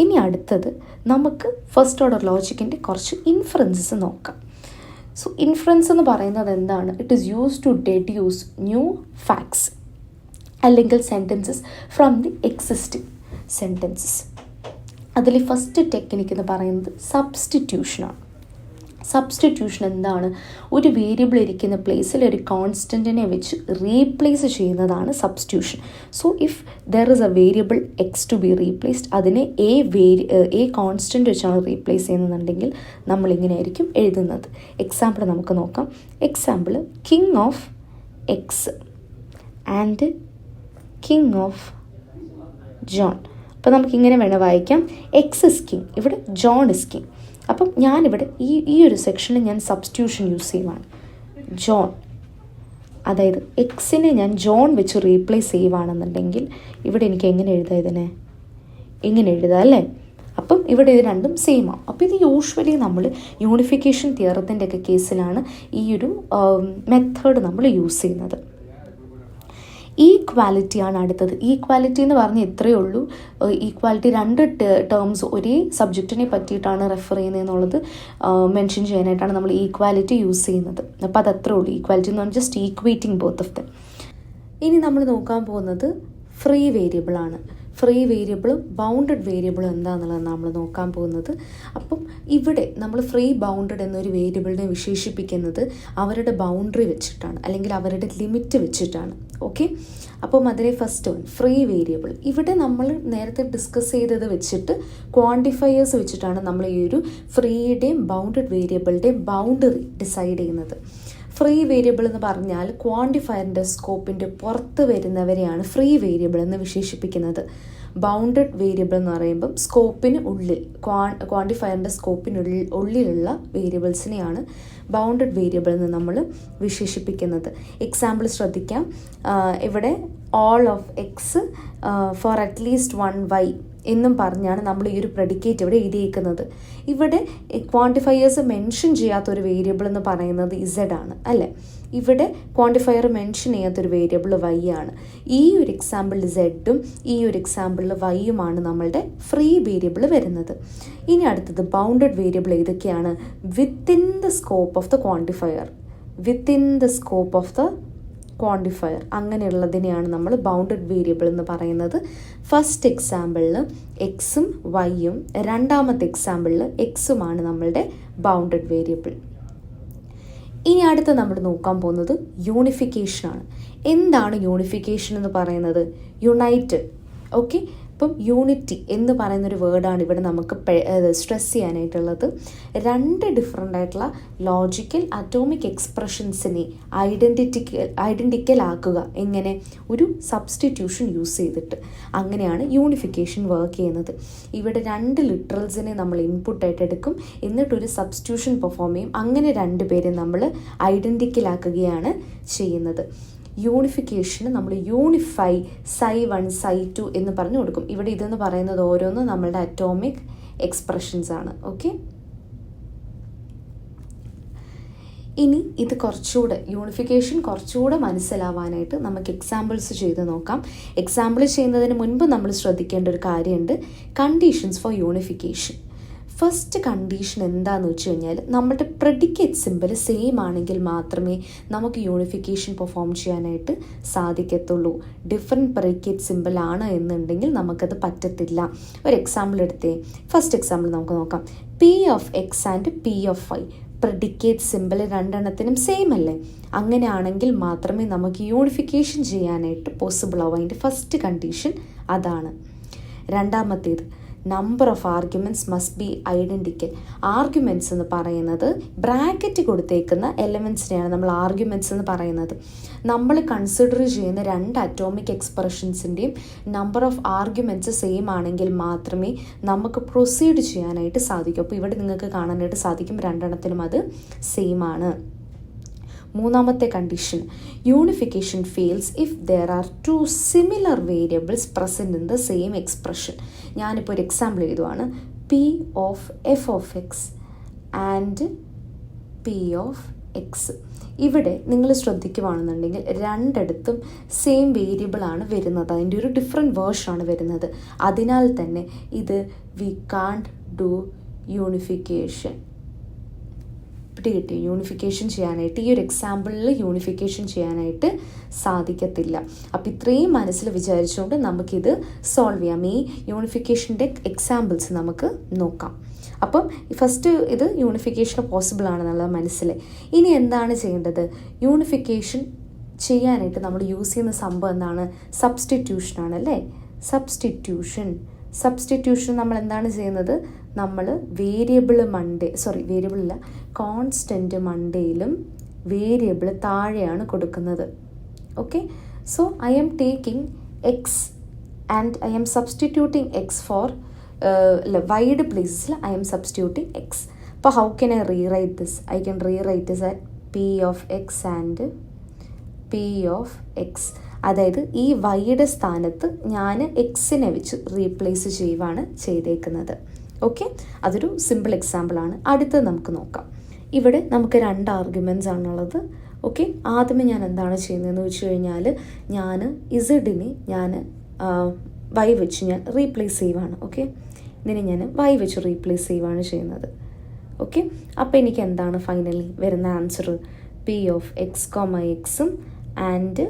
ഇനി അടുത്തത് നമുക്ക് ഫസ്റ്റ് ഓർഡർ ലോജിക്കിൻ്റെ കുറച്ച് ഇൻഫറൻസസ് നോക്കാം. സോ ഇൻഫറൻസ് എന്ന് പറയുന്നത് എന്താണ്? It is use to deduce new facts അല്ലെങ്കിൽ sentences from the existing sentences. അതിൽ ഫസ്റ്റ് ടെക്നിക്ക് എന്ന് പറയുന്നത് സബ്സ്റ്റിറ്റ്യൂഷനാണ്. സബ്സ്റ്റിറ്റ്യൂഷൻ എന്താണ്? ഒരു വേരിയബിൾ ഇരിക്കുന്ന പ്ലേസിൽ ഒരു കോൺസ്റ്റൻറ്റിനെ വെച്ച് റീപ്ലേസ് ചെയ്യുന്നതാണ് substitution. So if there is a variable x to be replaced, അതിനെ എ കോൺസ്റ്റൻറ്റ് വെച്ചാണ് റീപ്ലേസ് ചെയ്യുന്നുണ്ടെങ്കിൽ നമ്മളിങ്ങനെയായിരിക്കും എഴുതുന്നത്. എക്സാമ്പിൾ നമുക്ക് നോക്കാം. Example king of X and king of John. അപ്പോൾ നമുക്കിങ്ങനെ വേണം വായിക്കാം. എക്സ് ഇസ് കിങ്, ഇവിടെ ജോൺ ഇസ് കിങ്. അപ്പം ഞാനിവിടെ ഈ ഒരു സെക്ഷനിൽ ഞാൻ സബ്സ്റ്റിറ്റ്യൂഷൻ യൂസ് ചെയ്യുവാണ്. ജോൺ, അതായത് എക്സിനെ ഞാൻ ജോൺ വെച്ച് റീപ്ലേസ് ചെയ്യുവാണെന്നുണ്ടെങ്കിൽ ഇവിടെ എനിക്ക് എങ്ങനെ എഴുതാം? ഇതിനെ എങ്ങനെ എഴുതാം അല്ലേ? അപ്പം ഇവിടെ ഇത് രണ്ടും സെയിം ആവും. അപ്പോൾ ഇത് യൂഷ്വലി നമ്മൾ യൂണിഫിക്കേഷൻ തിയറത്തിൻ്റെ ഒക്കെ കേസിലാണ് ഈ ഒരു മെത്തേഡ് നമ്മൾ യൂസ് ചെയ്യുന്നത്. ഈക്വാലിറ്റിയാണ് അടുത്തത്. ഈക്വാലിറ്റി എന്ന് പറഞ്ഞാൽ ഇത്രയേ ഉള്ളൂ. ഈക്വാലിറ്റി രണ്ട് ടേംസ് ഒരേ സബ്ജക്റ്റിനെ പറ്റിയിട്ടാണ് റെഫർ ചെയ്യുന്നതെന്നുള്ളത് മെൻഷൻ ചെയ്യാനായിട്ടാണ് നമ്മൾ ഈക്വാലിറ്റി യൂസ് ചെയ്യുന്നത്. അപ്പോൾ അത് അത്രേ ഉള്ളൂ. ഈക്വാലിറ്റി എന്ന് പറഞ്ഞാൽ ജസ്റ്റ് ഈക്വേറ്റിംഗ് ബോത്ത് ഓഫ് ദം. ഇനി നമ്മൾ നോക്കാൻ പോകുന്നത് ഫ്രീ വേരിയബിളാണ്. ഫ്രീ വേരിയബിളും ബൗണ്ടഡ് വേരിയബിളും എന്താണെന്നുള്ളത് നമ്മൾ നോക്കാൻ പോകുന്നത്. അപ്പം ഇവിടെ നമ്മൾ ഫ്രീ ബൗണ്ടഡ് എന്നൊരു വേരിയബിളിനെ വിശേഷിപ്പിക്കുന്നത് അവരുടെ ബൗണ്ടറി വെച്ചിട്ടാണ്, അല്ലെങ്കിൽ അവരുടെ ലിമിറ്റ് വെച്ചിട്ടാണ്. ഓക്കെ, അപ്പം അതിലെ ഫസ്റ്റ് വൺ ഫ്രീ വേരിയബിൾ. ഇവിടെ നമ്മൾ നേരത്തെ ഡിസ്കസ് ചെയ്തത് വെച്ചിട്ട് ക്വാണ്ടിഫയേഴ്സ് വെച്ചിട്ടാണ് നമ്മൾ ഈ ഒരു ഫ്രീയുടെയും ബൗണ്ടഡ് വേരിയബിളിൻ്റെയും ബൗണ്ടറി ഡിസൈഡ് ചെയ്യുന്നത്. ഫ്രീ വേരിയബിൾ എന്ന് പറഞ്ഞാൽ ക്വാണ്ടിഫയറിൻ്റെ സ്കോപ്പിൻ്റെ പുറത്ത് വരുന്നവരെയാണ് ഫ്രീ വേരിയബിൾ എന്ന് വിശേഷിപ്പിക്കുന്നത്. ബൗണ്ടഡ് വേരിയബിൾ എന്ന് പറയുമ്പം സ്കോപ്പിന് ഉള്ളിൽ, ക്വാണ്ടിഫയറിൻ്റെ ഉള്ളിലുള്ള വേരിയബിൾസിനെയാണ് ബൗണ്ടഡ് വേരിയബിൾ എന്ന് നമ്മൾ വിശേഷിപ്പിക്കുന്നത്. എക്സാമ്പിൾ ശ്രദ്ധിക്കാം. ഇവിടെ all of X for at least 1y എന്നും പറഞ്ഞാണ് നമ്മൾ ഈ ഒരു പ്രെഡിക്കേറ്റ് ഇവിടെ എഴുതിയിരിക്കുന്നത്. ഇവിടെ ക്വാണ്ടിഫയേഴ്സ് മെൻഷൻ ചെയ്യാത്തൊരു വേരിയബിൾ എന്ന് പറയുന്നത് ഇസഡ് ആണ് അല്ലേ? ഇവിടെ ക്വാണ്ടിഫയർ മെൻഷൻ ചെയ്യാത്തൊരു വേരിയബിൾ വൈ ആണ്. ഈ ഒരു എക്സാമ്പിളിൽ സെഡും ഈ ഒരു എക്സാമ്പിളിൽ വൈയുമാണ് നമ്മളുടെ ഫ്രീ വേരിയബിൾ വരുന്നത്. ഇനി അടുത്തത് ബൗണ്ടഡ് വേരിയബിൾ ഏതൊക്കെയാണ്? Within the scope of the quantifier, within the scope of the quantifier, അങ്ങനെയുള്ളതിനെയാണ് നമ്മൾ ബൗണ്ടഡ് വേരിയബിൾ എന്ന് പറയുന്നത്. ഫസ്റ്റ് എക്സാമ്പിളിൽ എക്സും വൈയും, രണ്ടാമത്തെ എക്സാമ്പിളിൽ എക്സുമാണ് നമ്മളുടെ ബൗണ്ടഡ് വേരിയബിൾ. ഇനി അടുത്ത് നമ്മൾ നോക്കാൻ പോകുന്നത് യൂണിഫിക്കേഷനാണ്. എന്താണ് യൂണിഫിക്കേഷൻ എന്ന് പറയുന്നത്? യുണൈറ്റഡ്. ഓക്കെ, ഇപ്പം യൂണിറ്റി എന്ന് പറയുന്നൊരു വേർഡാണ് ഇവിടെ നമുക്ക് സ്ട്രെസ് ചെയ്യാനായിട്ടുള്ളത്. രണ്ട് ഡിഫറെൻ്റ് ആയിട്ടുള്ള ലോജിക്കൽ അറ്റോമിക് എക്സ്പ്രഷൻസിനെ ഐഡൻറ്റിക്കൽ ആക്കുക. എങ്ങനെ? ഒരു സബ്സ്റ്റിറ്റ്യൂഷൻ യൂസ് ചെയ്തിട്ട്. അങ്ങനെയാണ് യൂണിഫിക്കേഷൻ വർക്ക് ചെയ്യുന്നത്. ഇവിടെ രണ്ട് ലിറ്ററൽസിനെ നമ്മൾ ഇൻപുട്ടായിട്ട് എടുക്കും, എന്നിട്ടൊരു സബ്സ്റ്റിറ്റ്യൂഷൻ പെർഫോം ചെയ്യും. അങ്ങനെ രണ്ടുപേരെ നമ്മൾ ഐഡൻറ്റിക്കലാക്കുകയാണ് ചെയ്യുന്നത്. യൂണിഫിക്കേഷന് നമ്മൾ യൂണിഫൈ psi1 psi2 എന്ന് പറഞ്ഞു കൊടുക്കും. ഇവിടെ ഇതെന്ന് പറയുന്നത് ഓരോന്നും നമ്മളുടെ അറ്റോമിക് എക്സ്പ്രഷൻസ് ആണ്. ഓക്കെ, ഇനി ഇത് കുറച്ചുകൂടെ യൂണിഫിക്കേഷൻ കുറച്ചുകൂടെ മനസ്സിലാവാനായിട്ട് നമുക്ക് എക്സാമ്പിൾസ് ചെയ്ത് നോക്കാം. എക്സാമ്പിൾ ചെയ്യുന്നതിന് മുൻപ് നമ്മൾ ശ്രദ്ധിക്കേണ്ട ഒരു കാര്യമുണ്ട്, conditions for unification. First condition എന്താണെന്ന് വെച്ച് കഴിഞ്ഞാൽ നമ്മുടെ പ്രെഡിക്കേറ്റ് സിമ്പിൾ സെയിം ആണെങ്കിൽ മാത്രമേ നമുക്ക് യൂണിഫിക്കേഷൻ പെർഫോം ചെയ്യാനായിട്ട് സാധിക്കത്തുള്ളൂ. ഡിഫറെൻറ്റ് പ്രെഡിക്കേറ്റ് സിമ്പിൾ ആണ് എന്നുണ്ടെങ്കിൽ നമുക്കത് പറ്റത്തില്ല. ഒരു എക്സാമ്പിൾ എടുത്തേ. ഫസ്റ്റ് എക്സാമ്പിൾ നമുക്ക് നോക്കാം. P of X and P of Y. Predicate simple രണ്ടെണ്ണത്തിനും സെയിം അല്ലേ? അങ്ങനെയാണെങ്കിൽ മാത്രമേ നമുക്ക് യൂണിഫിക്കേഷൻ ചെയ്യാനായിട്ട് പോസിബിൾ ആവും. അതിൻ്റെ ഫസ്റ്റ് കണ്ടീഷൻ അതാണ്. രണ്ടാമത്തേത്, number of arguments must be identical. Arguments എന്ന് പറയുന്നത് ബ്രാക്കറ്റ് കൊടുത്തേക്കുന്ന എലമെൻറ്റ്സിനെയാണ് നമ്മൾ ആർഗ്യുമെൻറ്റ്സ് എന്ന് പറയുന്നത്. നമ്മൾ കൺസിഡർ ചെയ്യുന്ന രണ്ട് അറ്റോമിക് എക്സ്പ്രഷൻസിൻ്റെയും നമ്പർ ഓഫ് ആർഗ്യുമെൻറ്റ്സ് സെയിം ആണെങ്കിൽ മാത്രമേ നമുക്ക് പ്രൊസീഡ് ചെയ്യാനായിട്ട് സാധിക്കൂ. അപ്പോൾ ഇവിടെ നിങ്ങൾക്ക് കാണാനായിട്ട് സാധിക്കും രണ്ടെണ്ണത്തിനും അത് സെയിം ആണ്. മൂന്നാമത്തെ condition, unification fails if there are two similar variables present in the same expression. ഞാനിപ്പോൾ ഒരു എക്സാമ്പിൾ എഴുതുവാണ്. P of F of X and P of X. ഇവിടെ നിങ്ങൾ ശ്രദ്ധിക്കുകയാണെന്നുണ്ടെങ്കിൽ രണ്ടിടത്തും സെയിം വേരിയബിളാണ് വരുന്നത്, അതിൻ്റെ ഒരു ഡിഫറെൻറ്റ് വേർഷനാണ് വരുന്നത്. അതിനാൽ തന്നെ ഇത് വി കാൺട്ട് ഡു യൂണിഫിക്കേഷൻ. കിട്ടി യൂണിഫിക്കേഷൻ ചെയ്യാനായിട്ട്, ഈ ഒരു എക്സാമ്പിളിൽ യൂണിഫിക്കേഷൻ ചെയ്യാനായിട്ട് സാധിക്കത്തില്ല. അപ്പോൾ ഇത്രയും മനസ്സിൽ വിചാരിച്ചുകൊണ്ട് നമുക്കിത് സോൾവ് ചെയ്യാം. ഈ യൂണിഫിക്കേഷൻ്റെ എക്സാമ്പിൾസ് നമുക്ക് നോക്കാം. അപ്പം ഫസ്റ്റ് ഇത് യൂണിഫിക്കേഷൻ പോസിബിൾ ആണെന്നുള്ളത് മനസ്സിൽ. ഇനി എന്താണ് ചെയ്യേണ്ടത്? യൂണിഫിക്കേഷൻ ചെയ്യാനായിട്ട് നമ്മൾ യൂസ് ചെയ്യുന്ന സംഭവം എന്താണ്? സബ്സ്റ്റിറ്റ്യൂഷനാണ് അല്ലേ? സബ്സ്റ്റിറ്റ്യൂഷൻ നമ്മൾ എന്താണ് ചെയ്യുന്നത്? നമ്മൾ കോൺസ്റ്റൻറ്റ് മണ്ടയിലും വേരിയബിൾ താഴെയാണ് കൊടുക്കുന്നത്. Okay, so I'm taking X and I'm substituting X for Y പ്ലേസസിൽ ഐ എം സബ്സ്റ്റിറ്റ്യൂട്ടിങ് എക്സ്. അപ്പോൾ how can I rewrite this? I can rewrite this at P of X and P of X. അതായത് ഈ വൈയുടെ സ്ഥാനത്ത് ഞാൻ എക്സിനെ വെച്ച് replace ചെയ്യുവാണ് ചെയ്തേക്കുന്നത്. ഓക്കെ, അതൊരു സിമ്പിൾ എക്സാമ്പിളാണ്. അടുത്തത് നമുക്ക് നോക്കാം. ഇവിടെ നമുക്ക് 2 ആർഗ്യുമെൻറ്റ്സ് ആണുള്ളത്. ഓക്കെ, ആദ്യമേ ഞാൻ എന്താണ് ചെയ്യുന്നതെന്ന് വെച്ച് കഴിഞ്ഞാൽ ഞാൻ ഇസഡിനെ ഞാൻ വൈ വെച്ച് ഞാൻ റീപ്ലേസ് ചെയ്യുവാണ്. ഓക്കെ, ഇതിനെ ഞാൻ വൈ വെച്ച് റീപ്ലേസ് ചെയ്യുവാണ് ചെയ്യുന്നത്. ഓക്കെ, അപ്പോൾ എനിക്ക് എന്താണ് ഫൈനലി വരുന്ന answer? P of X comma എക്സും and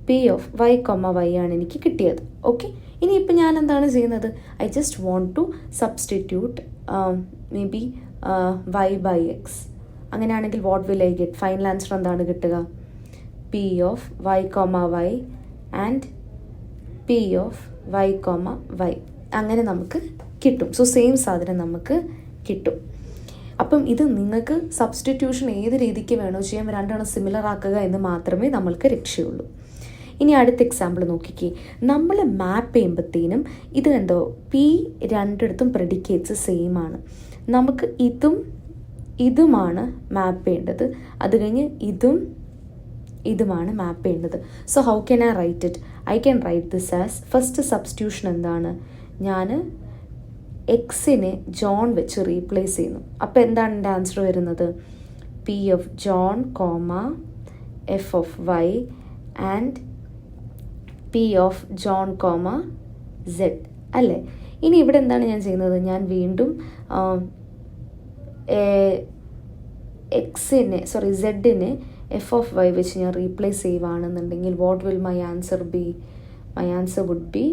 P of Y comma Y ആണ് എനിക്ക് കിട്ടിയത്. ഓക്കെ, ഇനിയിപ്പോൾ ഞാൻ എന്താണ് ചെയ്യുന്നത്? I just want to substitute maybe Y by X. അങ്ങനെയാണെങ്കിൽ what will I get? Final answer എന്താണ് കിട്ടുക? P of Y comma Y and P of Y comma Y. അങ്ങനെ നമുക്ക് കിട്ടും. സോ സെയിം സാധനം നമുക്ക് കിട്ടും. അപ്പം ഇത് നിങ്ങൾക്ക് സബ്സ്റ്റിറ്റ്യൂഷൻ ഏത് രീതിക്ക് വേണോ ചെയ്യാൻ, രണ്ടെണ്ണം സിമിലർ ആക്കുക എന്ന് മാത്രമേ നമ്മൾക്ക് രക്ഷയുള്ളൂ. ഇനി അടുത്ത എക്സാമ്പിൾ നോക്കിക്കേ. നമ്മൾ മാപ്പ് ചെയ്യുമ്പോഴത്തേനും ഇത് കണ്ടോ, പി രണ്ടിടത്തും പ്രെഡിക്കേറ്റ്സ് സെയിം ആണ്. നമുക്ക് ഇതുമാണ് മാപ്പ് ചെയ്യേണ്ടത്, അത് കഴിഞ്ഞ് ഇതുമാണ് മാപ്പ് ചെയ്യേണ്ടത്. So how can I write it? I can write this as first substitution എന്താണ്? ഞാൻ എക്സിനെ ജോൺ വെച്ച് റീപ്ലേസ് ചെയ്യുന്നു. അപ്പോൾ എന്താണ് എൻ്റെ ആൻസർ വരുന്നത്? P of John comma F of Y and P of John comma z അല്ലേ? ഇനി ഇവിടെ എന്താണ് ഞാൻ ചെയ്യുന്നത്? ഞാൻ വീണ്ടും സെഡിനെ എഫ് ഓഫ് വൈ വെച്ച് ഞാൻ റീപ്ലേസ് ചെയ്യുവാണെന്നുണ്ടെങ്കിൽ what will my answer be? My answer would be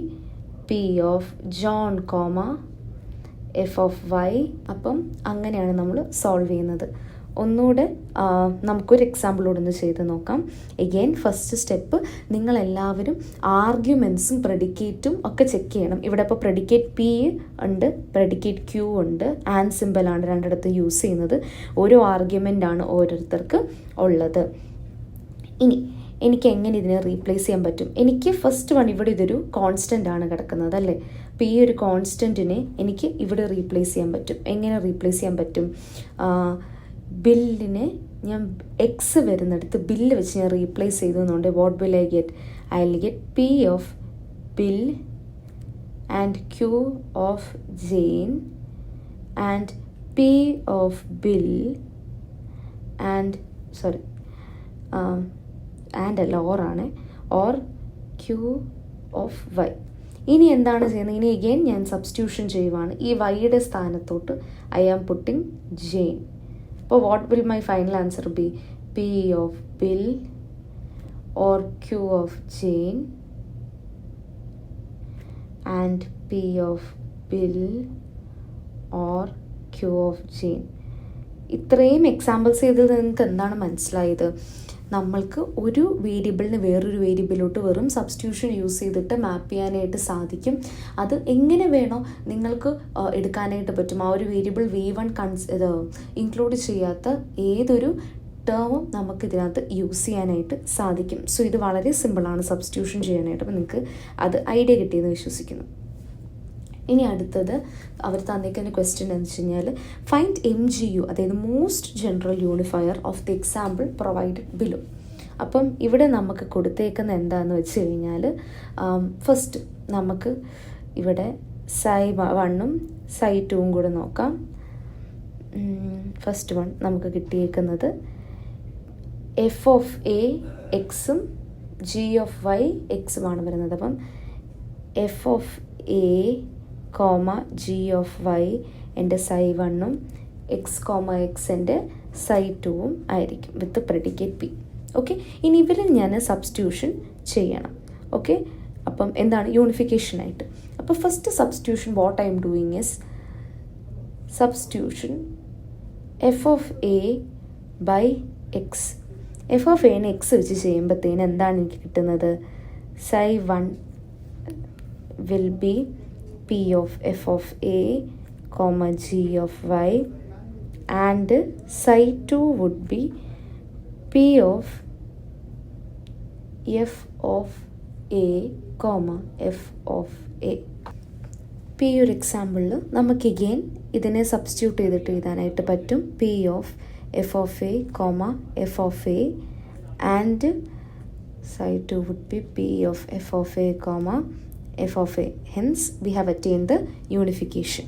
P of John comma F of Y. അപ്പം അങ്ങനെയാണ് നമ്മൾ സോൾവ് ചെയ്യുന്നത്. ഒന്നുകൂടെ നമുക്കൊരു എക്സാമ്പിളോട് ഒന്ന് ചെയ്ത് നോക്കാം. എഗെയിൻ ഫസ്റ്റ് സ്റ്റെപ്പ്, നിങ്ങളെല്ലാവരും ആർഗ്യുമെൻറ്റ്സും പ്രെഡിക്കേറ്റും ഒക്കെ ചെക്ക് ചെയ്യണം. ഇവിടെ ഇപ്പോൾ പ്രെഡിക്കേറ്റ് പി ഉണ്ട്, പ്രെഡിക്കേറ്റ് ക്യൂ ഉണ്ട്, ആൻഡ് സിമ്പിളാണ് രണ്ടിടത്ത് യൂസ് ചെയ്യുന്നത്. ഓരോ ആർഗ്യുമെൻ്റ് ആണ് ഓരോരുത്തർക്ക് ഉള്ളത്. ഇനി എനിക്ക് എങ്ങനെ ഇതിനെ റീപ്ലേസ് ചെയ്യാൻ പറ്റും? എനിക്ക് ഫസ്റ്റ് വൺ, ഇവിടെ ഇതൊരു കോൺസ്റ്റൻ്റ് ആണ് കിടക്കുന്നത് അല്ലേ? അപ്പോൾ ഈ ഒരു കോൺസ്റ്റൻറ്റിനെ എനിക്ക് ഇവിടെ റീപ്ലേസ് ചെയ്യാൻ പറ്റും. എങ്ങനെ റീപ്ലേസ് ചെയ്യാൻ പറ്റും? ബില്ലിനെ ഞാൻ എക്സ് വരുന്നിടത്ത് ബില്ല് വെച്ച് ഞാൻ റീപ്ലേസ് ചെയ്തതുകൊണ്ട് what will I get? I will get P of Bill and Q of Jane and P of Bill and അല്ല ഓറാണ്, ഓർ ക്യൂ ഓഫ് വൈ. ഇനി എന്താണ് ചെയ്യുന്നത്? ഇനി അഗെയിൻ ഞാൻ സബ്സ്റ്റിറ്റ്യൂഷൻ ചെയ്യുവാണ്. ഈ വൈയുടെ സ്ഥാനത്തോട്ട് ഐ ആം പുട്ടിങ് ജെയിൻ. അപ്പോൾ what will my final answer be? P of Bill or Q of Jane and P of Bill or Q of Jane. ഇത്രയും എക്സാമ്പിൾസ് ചെയ്തത് നിങ്ങൾക്ക് എന്താണ് മനസ്സിലായത്? നമ്മൾക്ക് ഒരു വേരിയബിളിന് വേറൊരു വേരിയബിളിലോട്ട് വെറും സബ്സ്റ്റിറ്റ്യൂഷൻ യൂസ് ചെയ്തിട്ട് മാപ്പ് ചെയ്യാനായിട്ട് സാധിക്കും. അത് എങ്ങനെ വേണോ നിങ്ങൾക്ക് എടുക്കാനായിട്ട് പറ്റും. ആ ഒരു വേരിയബിൾ V1 ഇൻക്ലൂഡ് ചെയ്യാത്ത ഏതൊരു ടേമും നമുക്ക് ഇതിനകത്ത് യൂസ് ചെയ്യാനായിട്ട് സാധിക്കും. സോ ഇത് വളരെ സിമ്പിളാണ് സബ്സ്റ്റിറ്റ്യൂഷൻ ചെയ്യാനായിട്ട്. അപ്പോൾ നിങ്ങൾക്ക് അത് ഐഡിയ കിട്ടിയെന്ന് വിശ്വസിക്കുന്നു. ഇനി അടുത്തത് അവർ തന്നിരിക്കുന്ന ക്വസ്റ്റ്യൻ എന്ന് വെച്ച് കഴിഞ്ഞാൽ ഫൈൻഡ് MGU, അതായത് most general unifier of the example provided below. അപ്പം ഇവിടെ നമുക്ക് കൊടുത്തേക്കുന്ന എന്താണെന്ന് വെച്ച് കഴിഞ്ഞാൽ ഫസ്റ്റ് നമുക്ക് ഇവിടെ സൈ 1ഉം സൈ 2ഉം കൂടെ നോക്കാം. ഫസ്റ്റ് വൺ നമുക്ക് കിട്ടിയേക്കുന്നത് എഫ് ഓഫ് എ എക്സും ജി ഓഫ് വൈ എക്സുമാണ് വരുന്നത്. അപ്പം f of A comma G of y എൻ്റെ സൈ 1ഉം എക്സ് കോമ എക്സ് എൻ്റെ സൈ 2ഉം ആയിരിക്കും വിത്ത് പ്രെഡിക്കേറ്റ് പി. ഓക്കെ, ഇനി ഇവരിൽ ഞാൻ സബ്സ്റ്റിറ്റ്യൂഷൻ ചെയ്യണം. ഓക്കെ, അപ്പം എന്താണ് യൂണിഫിക്കേഷനായിട്ട്. അപ്പോൾ first substitution what I'm doing is substitution F of A by X. F of എനെ എക്സ് വെച്ച് ചെയ്യുമ്പോഴത്തേന് എന്താണ് എനിക്ക് കിട്ടുന്നത്? Psi 1 will be P of F of A comma G of Y and psi 2 would be P of F of A comma F of A. ഇപ്പോൾ ഈ ഒരു എക്സാമ്പിളിൽ നമുക്ക് എഗെയിൻ ഇതിനെ സബ്സ്റ്റിറ്റ്യൂട്ട് ചെയ്തിട്ട് എഴുതാനായിട്ട് പറ്റും. P of F of A comma F of a and psi 2 would be P of F of A comma F of a. Hence we have attained the unification.